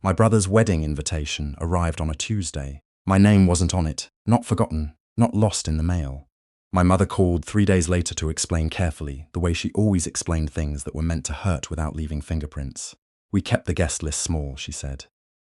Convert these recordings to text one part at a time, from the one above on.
My brother's wedding invitation arrived on a Tuesday. My name wasn't on it, not forgotten, not lost in the mail. My mother called 3 days later to explain carefully, the way she always explained things that were meant to hurt without leaving fingerprints. We kept the guest list small, she said.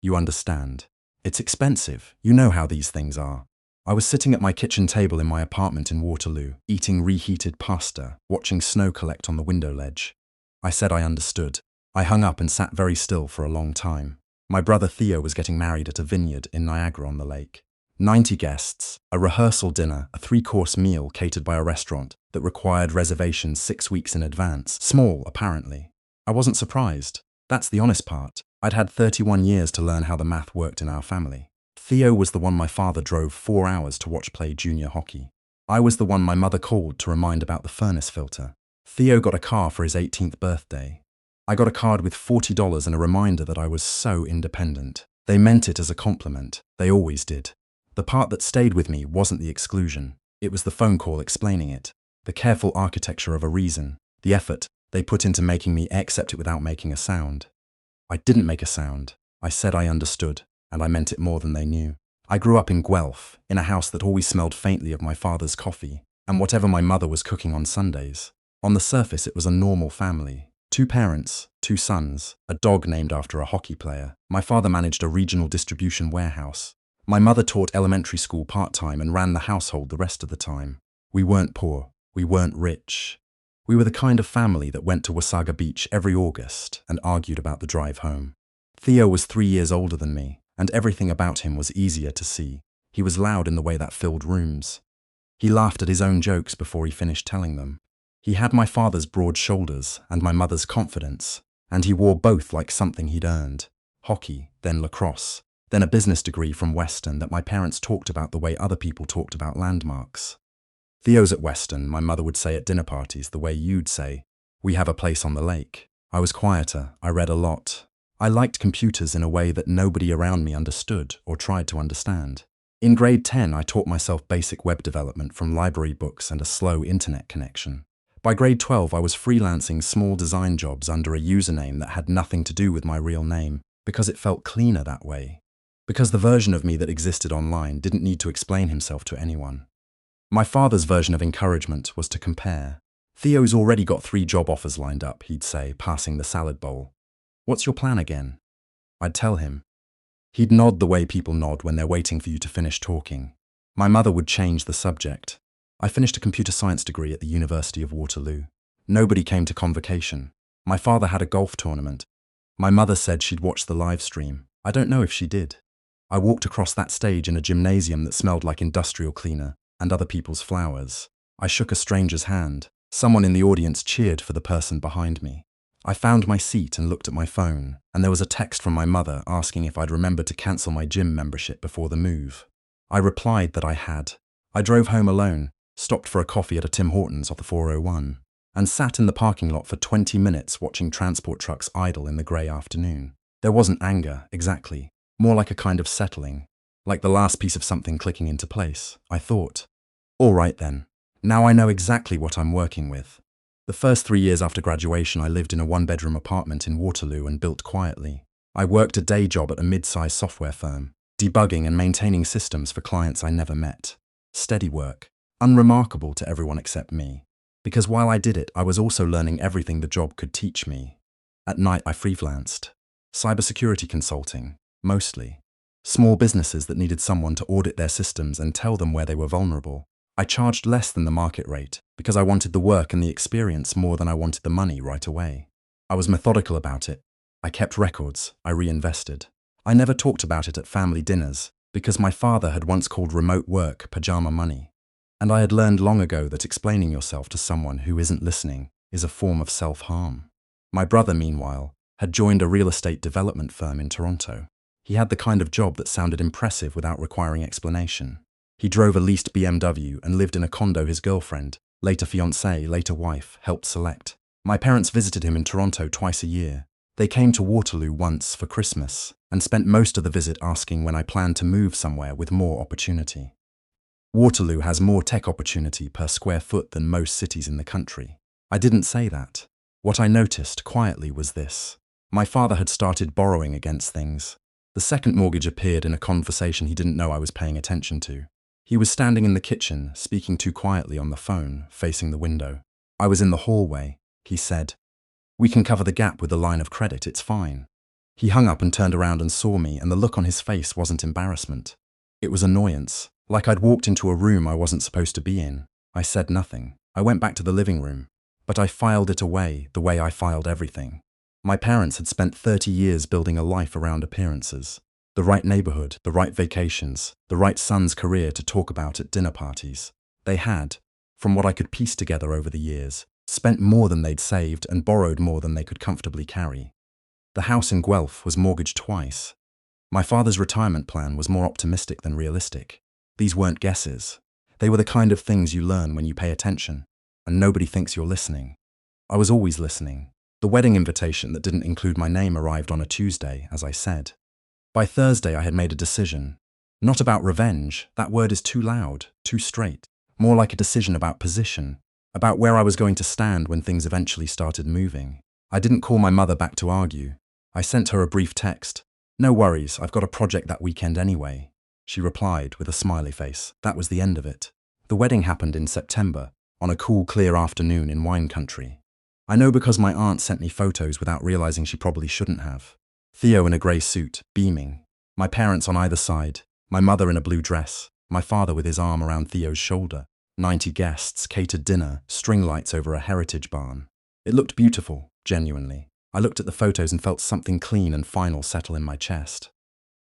You understand. It's expensive. You know how these things are. I was sitting at my kitchen table in my apartment in Waterloo, eating reheated pasta, watching snow collect on the window ledge. I said I understood. I hung up and sat very still for a long time. My brother Theo was getting married at a vineyard in Niagara-on-the-Lake. 90 guests, a rehearsal dinner, a 3-course meal catered by a restaurant that required reservations 6 weeks in advance. Small, apparently. I wasn't surprised. That's the honest part. I'd had 31 years to learn how the math worked in our family. Theo was the one my father drove 4 hours to watch play junior hockey. I was the one my mother called to remind about the furnace filter. Theo got a car for his 18th birthday. I got a card with $40 and a reminder that I was so independent. They meant it as a compliment. They always did. The part that stayed with me wasn't the exclusion. It was the phone call explaining it. The careful architecture of a reason. The effort they put into making me accept it without making a sound. I didn't make a sound. I said I understood, and I meant it more than they knew. I grew up in Guelph, in a house that always smelled faintly of my father's coffee, and whatever my mother was cooking on Sundays. On the surface, it was a normal family. 2 parents, 2 sons, a dog named after a hockey player. My father managed a regional distribution warehouse. My mother taught elementary school part-time and ran the household the rest of the time. We weren't poor. We weren't rich. We were the kind of family that went to Wasaga Beach every August and argued about the drive home. Theo was 3 years older than me, and everything about him was easier to see. He was loud in the way that filled rooms. He laughed at his own jokes before he finished telling them. He had my father's broad shoulders and my mother's confidence, and he wore both like something he'd earned. Hockey, then lacrosse, then a business degree from Western that my parents talked about the way other people talked about landmarks. Theo's at Western, my mother would say at dinner parties the way you'd say, we have a place on the lake. I was quieter, I read a lot. I liked computers in a way that nobody around me understood or tried to understand. In grade 10, I taught myself basic web development from library books and a slow internet connection. By grade 12, I was freelancing small design jobs under a username that had nothing to do with my real name, because it felt cleaner that way. Because the version of me that existed online didn't need to explain himself to anyone. My father's version of encouragement was to compare. Theo's already got 3 job offers lined up, he'd say, passing the salad bowl. What's your plan again? I'd tell him. He'd nod the way people nod when they're waiting for you to finish talking. My mother would change the subject. I finished a computer science degree at the University of Waterloo. Nobody came to convocation. My father had a golf tournament. My mother said she'd watch the live stream. I don't know if she did. I walked across that stage in a gymnasium that smelled like industrial cleaner and other people's flowers. I shook a stranger's hand. Someone in the audience cheered for the person behind me. I found my seat and looked at my phone, and there was a text from my mother asking if I'd remembered to cancel my gym membership before the move. I replied that I had. I drove home alone, stopped for a coffee at a Tim Hortons off the 401, and sat in the parking lot for 20 minutes watching transport trucks idle in the grey afternoon. There wasn't anger, exactly. More like a kind of settling, like the last piece of something clicking into place. I thought, all right then, now I know exactly what I'm working with. The first 3 years after graduation, I lived in a 1-bedroom apartment in Waterloo and built quietly. I worked a day job at a mid-sized software firm, debugging and maintaining systems for clients I never met. Steady work, unremarkable to everyone except me. Because while I did it, I was also learning everything the job could teach me. At night, I freelanced. Cybersecurity consulting. Mostly. Small businesses that needed someone to audit their systems and tell them where they were vulnerable. I charged less than the market rate because I wanted the work and the experience more than I wanted the money right away. I was methodical about it. I kept records. I reinvested. I never talked about it at family dinners because my father had once called remote work pajama money. And I had learned long ago that explaining yourself to someone who isn't listening is a form of self-harm. My brother, meanwhile, had joined a real estate development firm in Toronto. He had the kind of job that sounded impressive without requiring explanation. He drove a leased BMW and lived in a condo his girlfriend, later fiancée, later wife, helped select. My parents visited him in Toronto twice a year. They came to Waterloo once for Christmas and spent most of the visit asking when I planned to move somewhere with more opportunity. Waterloo has more tech opportunity per square foot than most cities in the country. I didn't say that. What I noticed quietly was this. My father had started borrowing against things. The second mortgage appeared in a conversation he didn't know I was paying attention to. He was standing in the kitchen, speaking too quietly on the phone, facing the window. I was in the hallway. He said, "We can cover the gap with a line of credit, it's fine." He hung up and turned around and saw me, and the look on his face wasn't embarrassment. It was annoyance, like I'd walked into a room I wasn't supposed to be in. I said nothing. I went back to the living room, but I filed it away the way I filed everything. My parents had spent 30 years building a life around appearances. The right neighborhood, the right vacations, the right son's career to talk about at dinner parties. They had, from what I could piece together over the years, spent more than they'd saved and borrowed more than they could comfortably carry. The house in Guelph was mortgaged twice. My father's retirement plan was more optimistic than realistic. These weren't guesses. They were the kind of things you learn when you pay attention, and nobody thinks you're listening. I was always listening. The wedding invitation that didn't include my name arrived on a Tuesday, as I said. By Thursday, I had made a decision. Not about revenge, that word is too loud, too straight. More like a decision about position, about where I was going to stand when things eventually started moving. I didn't call my mother back to argue. I sent her a brief text. "No worries, I've got a project that weekend anyway." She replied with a smiley face. That was the end of it. The wedding happened in September, on a cool, clear afternoon in wine country. I know because my aunt sent me photos without realizing she probably shouldn't have. Theo in a grey suit, beaming. My parents on either side. My mother in a blue dress. My father with his arm around Theo's shoulder. 90 guests, catered dinner, string lights over a heritage barn. It looked beautiful, genuinely. I looked at the photos and felt something clean and final settle in my chest.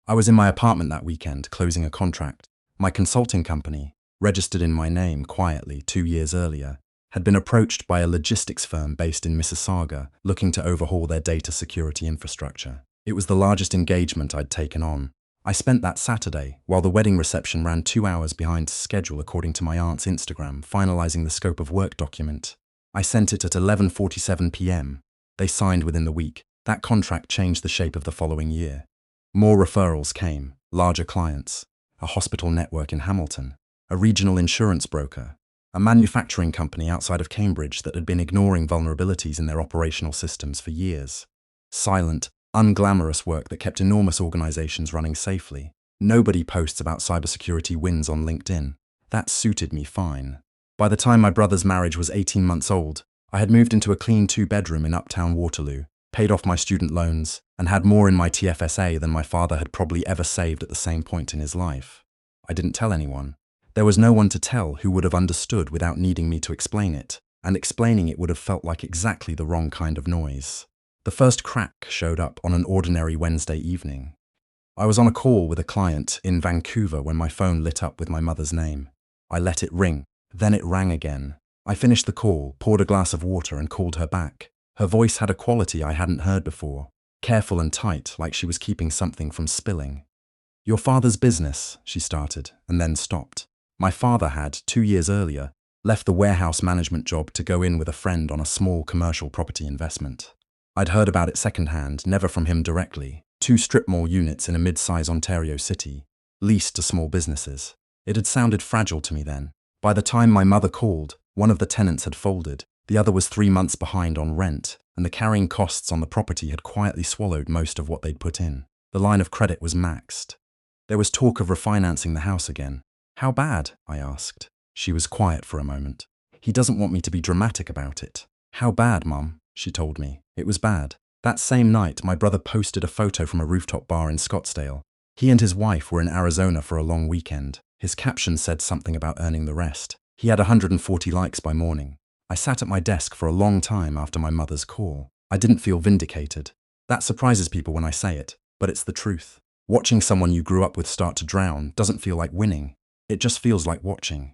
I was in my apartment that weekend, closing a contract. My consulting company, registered in my name quietly 2 years earlier, had been approached by a logistics firm based in Mississauga looking to overhaul their data security infrastructure. It was the largest engagement I'd taken on. I spent that Saturday, while the wedding reception ran 2 hours behind schedule according to my aunt's Instagram, finalizing the scope of work document. I sent it at 11:47 p.m. They signed within the week. That contract changed the shape of the following year. More referrals came, larger clients, a hospital network in Hamilton, a regional insurance broker, a manufacturing company outside of Cambridge that had been ignoring vulnerabilities in their operational systems for years. Silent, unglamorous work that kept enormous organizations running safely. Nobody posts about cybersecurity wins on LinkedIn. That suited me fine. By the time my brother's marriage was 18 months old, I had moved into a clean 2-bedroom in uptown Waterloo, paid off my student loans, and had more in my TFSA than my father had probably ever saved at the same point in his life. I didn't tell anyone. There was no one to tell who would have understood without needing me to explain it, and explaining it would have felt like exactly the wrong kind of noise. The first crack showed up on an ordinary Wednesday evening. I was on a call with a client in Vancouver when my phone lit up with my mother's name. I let it ring, then it rang again. I finished the call, poured a glass of water and called her back. Her voice had a quality I hadn't heard before, careful and tight, like she was keeping something from spilling. "Your father's business," she started, and then stopped. My father had, 2 years earlier, left the warehouse management job to go in with a friend on a small commercial property investment. I'd heard about it secondhand, never from him directly. 2 strip mall units in a mid-size Ontario city, leased to small businesses. It had sounded fragile to me then. By the time my mother called, one of the tenants had folded, the other was 3 months behind on rent, and the carrying costs on the property had quietly swallowed most of what they'd put in. The line of credit was maxed. There was talk of refinancing the house again. "How bad?" I asked. She was quiet for a moment. "He doesn't want me to be dramatic about it." "How bad, Mum?" she told me. It was bad. That same night, my brother posted a photo from a rooftop bar in Scottsdale. He and his wife were in Arizona for a long weekend. His caption said something about earning the rest. He had 140 likes by morning. I sat at my desk for a long time after my mother's call. I didn't feel vindicated. That surprises people when I say it, but it's the truth. Watching someone you grew up with start to drown doesn't feel like winning. It just feels like watching.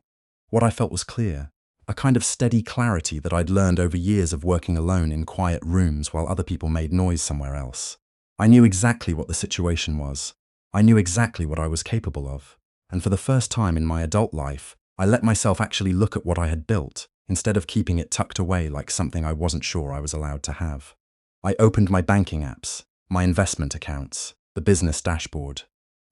What I felt was clear. A kind of steady clarity that I'd learned over years of working alone in quiet rooms while other people made noise somewhere else. I knew exactly what the situation was. I knew exactly what I was capable of. And for the first time in my adult life, I let myself actually look at what I had built, instead of keeping it tucked away like something I wasn't sure I was allowed to have. I opened my banking apps, my investment accounts, the business dashboard.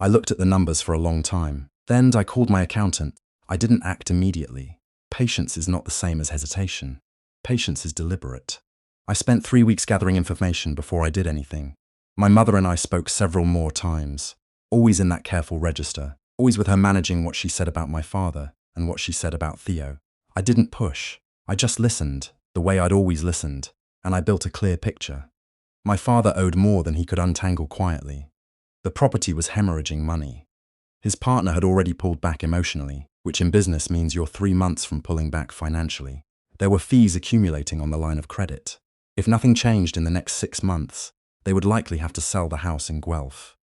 I looked at the numbers for a long time. Then I called my accountant. I didn't act immediately. Patience is not the same as hesitation. Patience is deliberate. I spent 3 weeks gathering information before I did anything. My mother and I spoke several more times, always in that careful register, always with her managing what she said about my father and what she said about Theo. I didn't push. I just listened, the way I'd always listened, and I built a clear picture. My father owed more than he could untangle quietly. The property was hemorrhaging money. His partner had already pulled back emotionally, which in business means you're 3 months from pulling back financially. There were fees accumulating on the line of credit. If nothing changed in the next 6 months, they would likely have to sell the house in Guelph,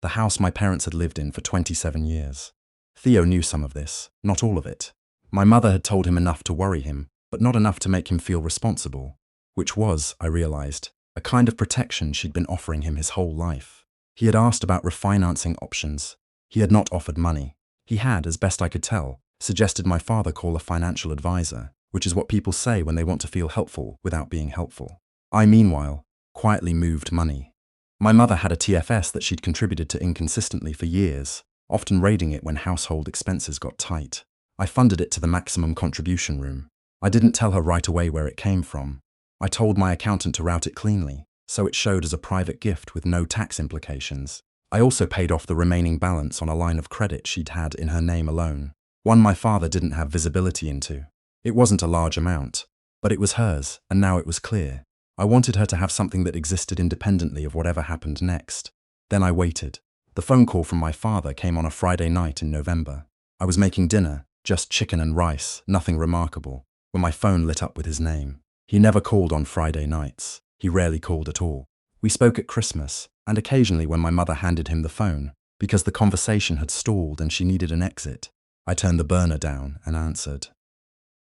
the house my parents had lived in for 27 years. Theo knew some of this, not all of it. My mother had told him enough to worry him, but not enough to make him feel responsible, which was, I realized, a kind of protection she'd been offering him his whole life. He had asked about refinancing options. He had not offered money. He had, as best I could tell, suggested my father call a financial advisor, which is what people say when they want to feel helpful without being helpful. I, meanwhile, quietly moved money. My mother had a TFS that she'd contributed to inconsistently for years, often raiding it when household expenses got tight. I funded it to the maximum contribution room. I didn't tell her right away where it came from. I told my accountant to route it cleanly, so it showed as a private gift with no tax implications. I also paid off the remaining balance on a line of credit she'd had in her name alone, one my father didn't have visibility into. It wasn't a large amount, but it was hers, and now it was clear. I wanted her to have something that existed independently of whatever happened next. Then I waited. The phone call from my father came on a Friday night in November. I was making dinner, just chicken and rice, nothing remarkable, when my phone lit up with his name. He never called on Friday nights. He rarely called at all. We spoke at Christmas, and occasionally when my mother handed him the phone, because the conversation had stalled and she needed an exit. I turned the burner down and answered.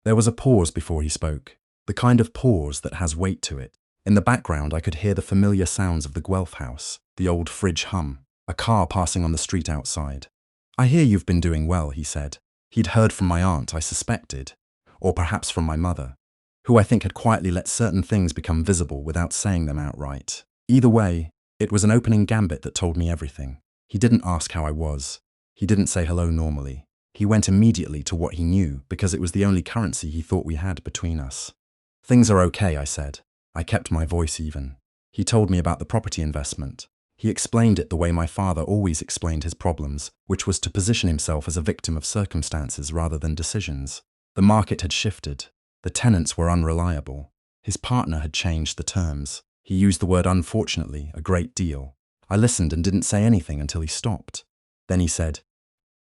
There was a pause before he spoke, the kind of pause that has weight to it. In the background, I could hear the familiar sounds of the Guelph house, the old fridge hum, a car passing on the street outside. I hear you've been doing well, he said. He'd heard from my aunt, I suspected, or perhaps from my mother, who I think had quietly let certain things become visible without saying them outright. Either way, it was an opening gambit that told me everything. He didn't ask how I was. He didn't say hello normally. He went immediately to what he knew because it was the only currency he thought we had between us. Things are okay, I said. I kept my voice even. He told me about the property investment. He explained it the way my father always explained his problems, which was to position himself as a victim of circumstances rather than decisions. The market had shifted. The tenants were unreliable. His partner had changed the terms. He used the word unfortunately a great deal. I listened and didn't say anything until he stopped. Then he said,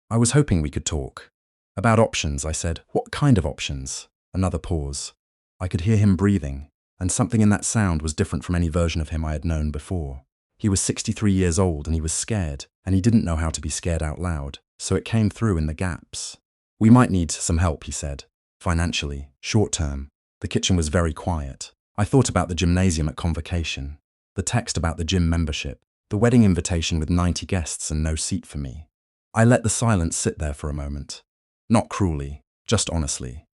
I was hoping we could talk. About options, I said. What kind of options? Another pause. I could hear him breathing, and something in that sound was different from any version of him I had known before. He was 63 years old and he was scared, and he didn't know how to be scared out loud, so it came through in the gaps. We might need some help, he said. Financially, short term. The kitchen was very quiet. I thought about the gymnasium at convocation, the text about the gym membership, the wedding invitation with 90 guests and no seat for me. I let the silence sit there for a moment. Not cruelly, just honestly.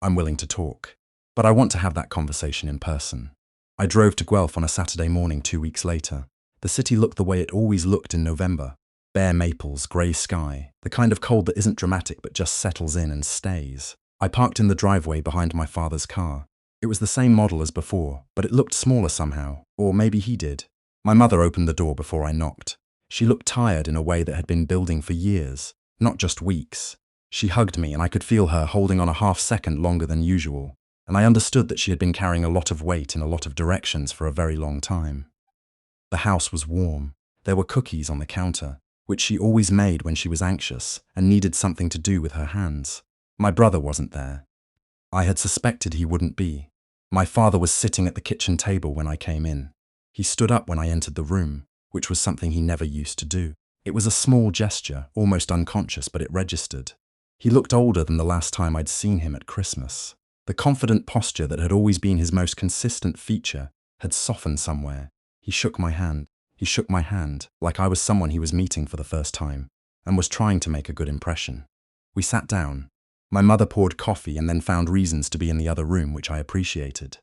I'm willing to talk, but I want to have that conversation in person. I drove to Guelph on a Saturday morning 2 weeks later. The city looked the way it always looked in November. Bare maples, grey sky, the kind of cold that isn't dramatic but just settles in and stays. I parked in the driveway behind my father's car. It was the same model as before, but it looked smaller somehow, or maybe he did. My mother opened the door before I knocked. She looked tired in a way that had been building for years, not just weeks. She hugged me and I could feel her holding on a half second longer than usual, and I understood that she had been carrying a lot of weight in a lot of directions for a very long time. The house was warm. There were cookies on the counter, which she always made when she was anxious and needed something to do with her hands. My brother wasn't there. I had suspected he wouldn't be. My father was sitting at the kitchen table when I came in. He stood up when I entered the room, which was something he never used to do. It was a small gesture, almost unconscious, but it registered. He looked older than the last time I'd seen him at Christmas. The confident posture that had always been his most consistent feature had softened somewhere. He shook my hand. He shook my hand, like I was someone he was meeting for the first time, and was trying to make a good impression. We sat down. My mother poured coffee and then found reasons to be in the other room, which I appreciated.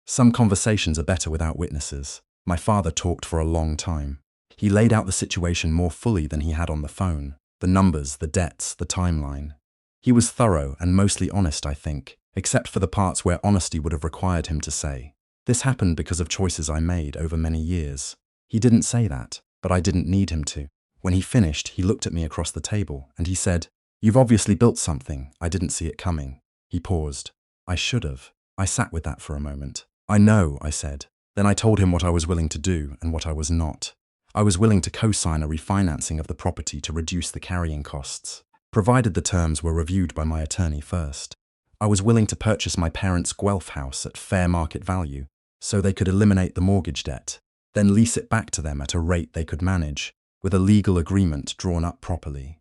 Some conversations are better without witnesses. My father talked for a long time. He laid out the situation more fully than he had on the phone. The numbers, the debts, the timeline. He was thorough and mostly honest, I think, except for the parts where honesty would have required him to say, This happened because of choices I made over many years. He didn't say that, but I didn't need him to. When he finished, he looked at me across the table and he said, "You've obviously built something. I didn't see it coming." He paused. I should have. I sat with that for a moment. "I know," I said. Then I told him what I was willing to do and what I was not. I was willing to co-sign a refinancing of the property to reduce the carrying costs, provided the terms were reviewed by my attorney first. I was willing to purchase my parents' Guelph house at fair market value, so they could eliminate the mortgage debt, then lease it back to them at a rate they could manage, with a legal agreement drawn up properly.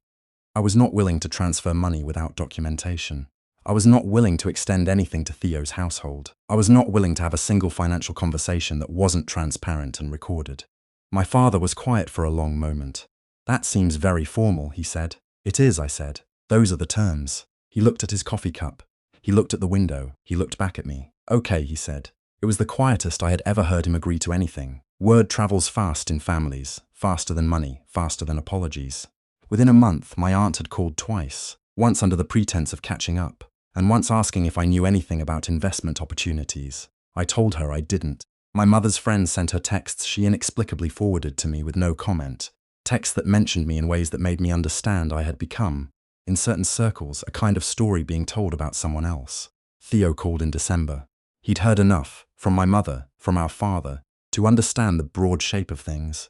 I was not willing to transfer money without documentation. I was not willing to extend anything to Theo's household. I was not willing to have a single financial conversation that wasn't transparent and recorded. My father was quiet for a long moment. "That seems very formal," he said. "It is," I said. "Those are the terms." He looked at his coffee cup. He looked at the window. He looked back at me. "Okay," he said. It was the quietest I had ever heard him agree to anything. Word travels fast in families, faster than money, faster than apologies. Within a month, my aunt had called twice, once under the pretense of catching up, and once asking if I knew anything about investment opportunities. I told her I didn't. My mother's friends sent her texts she inexplicably forwarded to me with no comment, texts that mentioned me in ways that made me understand I had become, in certain circles, a kind of story being told about someone else. Theo called in December. He'd heard enough, from my mother, from our father, to understand the broad shape of things.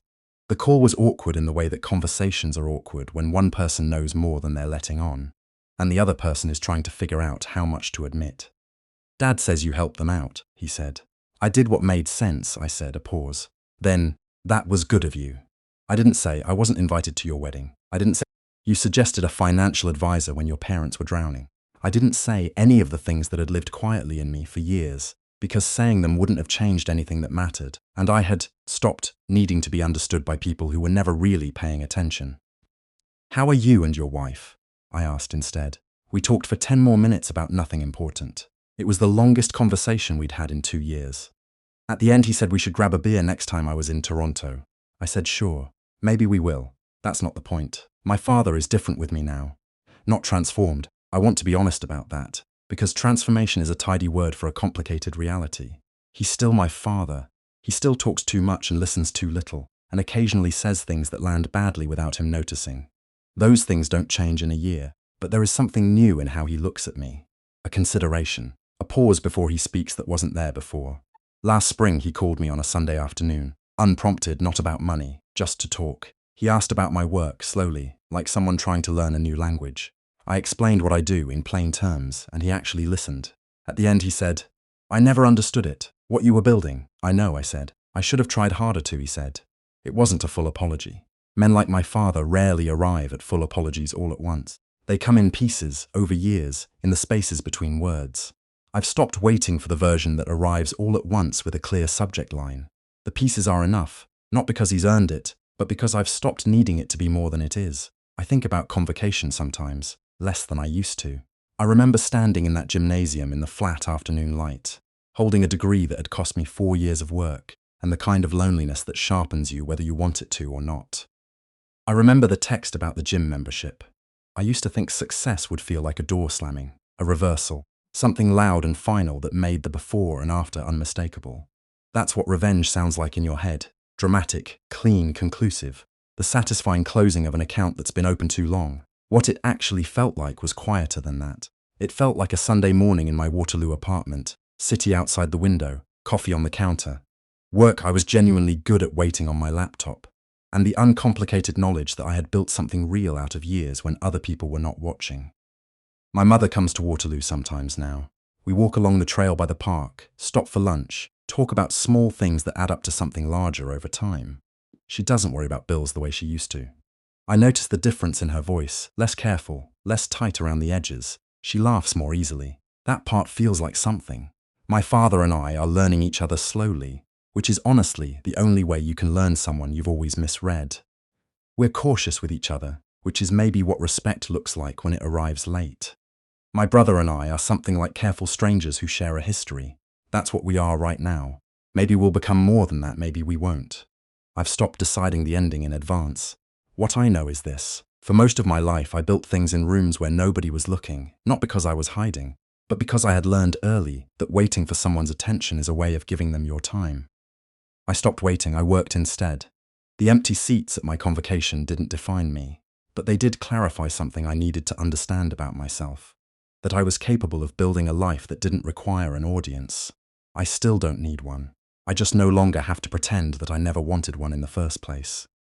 The call was awkward in the way that conversations are awkward when one person knows more than they're letting on, and the other person is trying to figure out how much to admit. "Dad says you helped them out," he said. "I did what made sense," I said, a pause. Then, "That was good of you." I didn't say, "I wasn't invited to your wedding." I didn't say, "You suggested a financial advisor when your parents were drowning." I didn't say any of the things that had lived quietly in me for years, because saying them wouldn't have changed anything that mattered, and I had stopped needing to be understood by people who were never really paying attention. "How are you and your wife?" I asked instead. We talked for 10 more minutes about nothing important. It was the longest conversation we'd had in 2 years. At the end, he said we should grab a beer next time I was in Toronto. I said, "Sure, maybe we will. That's not the point. My father is different with me now. Not transformed. I want to be honest about that, because transformation is a tidy word for a complicated reality. He's still my father. He still talks too much and listens too little, and occasionally says things that land badly without him noticing. Those things don't change in a year, but there is something new in how he looks at me. A consideration, a pause before he speaks that wasn't there before. Last spring, he called me on a Sunday afternoon, unprompted, not about money, just to talk. He asked about my work slowly, like someone trying to learn a new language. I explained what I do in plain terms, and he actually listened. At the end, he said, "I never understood it. What you were building." "I know," I said. "I should have tried harder to," he said. It wasn't a full apology. Men like my father rarely arrive at full apologies all at once. They come in pieces, over years, in the spaces between words. I've stopped waiting for the version that arrives all at once with a clear subject line. The pieces are enough, not because he's earned it, but because I've stopped needing it to be more than it is. I think about convocation sometimes, less than I used to. I remember standing in that gymnasium in the flat afternoon light, holding a degree that had cost me 4 years of work, and the kind of loneliness that sharpens you whether you want it to or not. I remember the text about the gym membership. I used to think success would feel like a door slamming, a reversal, something loud and final that made the before and after unmistakable. That's what revenge sounds like in your head. Dramatic, clean, conclusive. The satisfying closing of an account that's been open too long. What it actually felt like was quieter than that. It felt like a Sunday morning in my Waterloo apartment, city outside the window, coffee on the counter. Work I was genuinely good at waiting on my laptop. And the uncomplicated knowledge that I had built something real out of years when other people were not watching. My mother comes to Waterloo sometimes now. We walk along the trail by the park, stop for lunch, talk about small things that add up to something larger over time. She doesn't worry about bills the way she used to. I notice the difference in her voice, less careful, less tight around the edges. She laughs more easily. That part feels like something. My father and I are learning each other slowly, which is honestly the only way you can learn someone you've always misread. We're cautious with each other, which is maybe what respect looks like when it arrives late. My brother and I are something like careful strangers who share a history. That's what we are right now. Maybe we'll become more than that, maybe we won't. I've stopped deciding the ending in advance. What I know is this. For most of my life, I built things in rooms where nobody was looking, not because I was hiding, but because I had learned early that waiting for someone's attention is a way of giving them your time. I stopped waiting, I worked instead. The empty seats at my convocation didn't define me, but they did clarify something I needed to understand about myself, that I was capable of building a life that didn't require an audience. I still don't need one. I just no longer have to pretend that I never wanted one in the first place.